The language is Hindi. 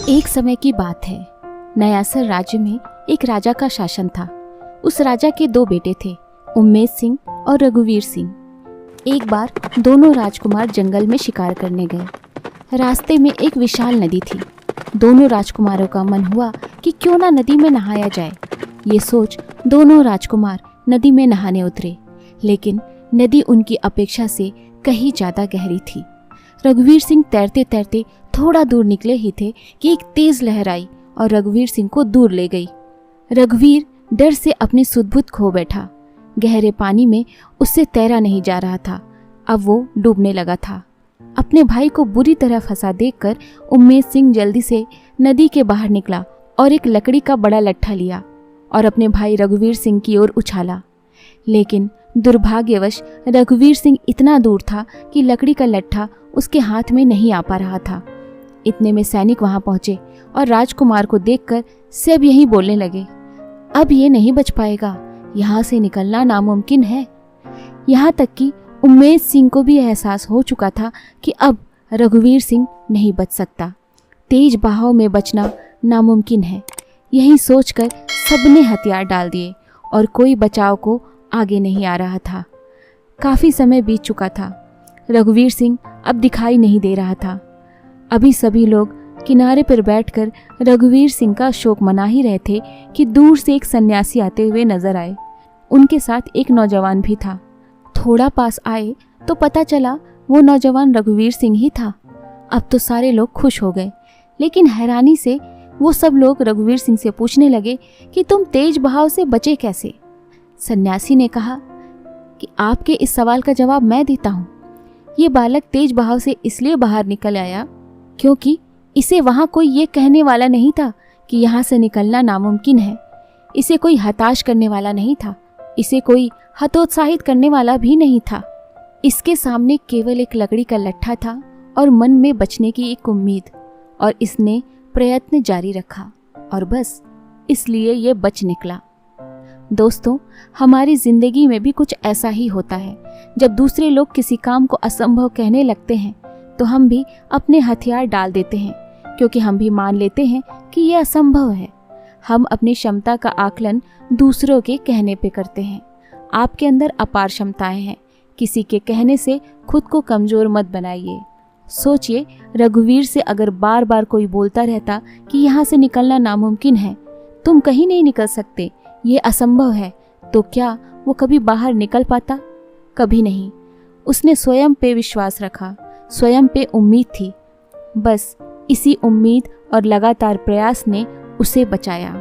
एक समय की बात है। नयासर राज्य में एक राजा का शासन था। उस राजा के दो बेटे थे, उम्मेद सिंह और रघुवीर सिंह। एक बार दोनों राजकुमार जंगल में शिकार करने गए। रास्ते में एक विशाल नदी थी। दोनों राजकुमारों का मन हुआ कि क्यों ना नदी में नहाया जाए। ये सोच दोनों राजकुमार नदी में नहाने उतरे, लेकिन नदी उनकी अपेक्षा से कहीं ज़्यादा गहरी थी। रघुवीर सिंह तैरते तैरते थोड़ा दूर निकले ही थे कि एक तेज लहर आई और रघुवीर सिंह को दूर ले गई। रघुवीर डर से अपने सुध-बुध खो बैठा। गहरे पानी में उससे तैरा नहीं जा रहा था। अब वो डूबने लगा था। अपने भाई को बुरी तरह फंसा देखकर उम्मेद सिंह जल्दी से नदी के बाहर निकला और एक लकड़ी का बड़ा लट्ठा लिया और अपने भाई रघुवीर सिंह की ओर उछाला। लेकिन दुर्भाग्यवश रघुवीर सिंह इतना दूर था कि लकड़ी का लट्ठा उसके हाथ में नहीं आ पा रहा था। इतने में सैनिक वहां पहुंचे और राजकुमार को देखकर सब यही बोलने लगे, अब ये नहीं बच पाएगा, यहाँ से निकलना नामुमकिन है। यहाँ तक कि उम्मेद सिंह को भी एहसास हो चुका था कि अब रघुवीर सिंह नहीं बच सकता। तेज बहाव में बचना नामुमकिन है। यही सोचकर सबने हथियार डाल दिए और कोई बचाव को आगे नहीं आ रहा था। काफी समय बीत चुका था। रघुवीर सिंह अब दिखाई नहीं दे रहा था। अभी सभी लोग किनारे पर बैठकर रघुवीर सिंह का शोक मना ही रहे थे कि दूर से एक सन्यासी आते हुए नजर आए। उनके साथ एक नौजवान भी था। थोड़ा पास आए तो पता चला वो नौजवान रघुवीर सिंह ही था। अब तो सारे लोग खुश हो गए, लेकिन हैरानी से वो सब लोग रघुवीर सिंह से पूछने लगे कि तुम तेज बहाव से बचे कैसे। सन्यासी ने कहा कि आपके इस सवाल का जवाब मैं देता हूँ। ये बालक तेज बहाव से इसलिए बाहर निकल आया क्योंकि इसे वहाँ कोई ये कहने वाला नहीं था कि यहाँ से निकलना नामुमकिन है। इसे कोई हताश करने वाला नहीं था। इसे कोई हतोत्साहित करने वाला भी नहीं था। इसके सामने केवल एक लकड़ी का लट्ठा था और मन में बचने की एक उम्मीद, और इसने प्रयत्न जारी रखा और बस इसलिए ये बच निकला। दोस्तों, हमारी जिंदगी में भी कुछ ऐसा ही होता है। जब दूसरे लोग किसी काम को असंभव कहने लगते हैं तो हम भी अपने हथियार डाल देते हैं, क्योंकि हम भी मान लेते हैं कि यह असंभव है। हम अपनी क्षमता का आकलन दूसरों के कहने पे करते हैं। आपके अंदर अपार क्षमताएं हैं। किसी के कहने से खुद को कमजोर मत बनाइए। सोचिए, रघुवीर से अगर बार बार कोई बोलता रहता कि यहाँ से निकलना नामुमकिन है, तुम कहीं नहीं निकल सकते, ये असंभव है, तो क्या वो कभी बाहर निकल पाता? कभी नहीं। उसने स्वयं पे विश्वास रखा, स्वयं पे उम्मीद थी। बस इसी उम्मीद और लगातार प्रयास ने उसे बचाया।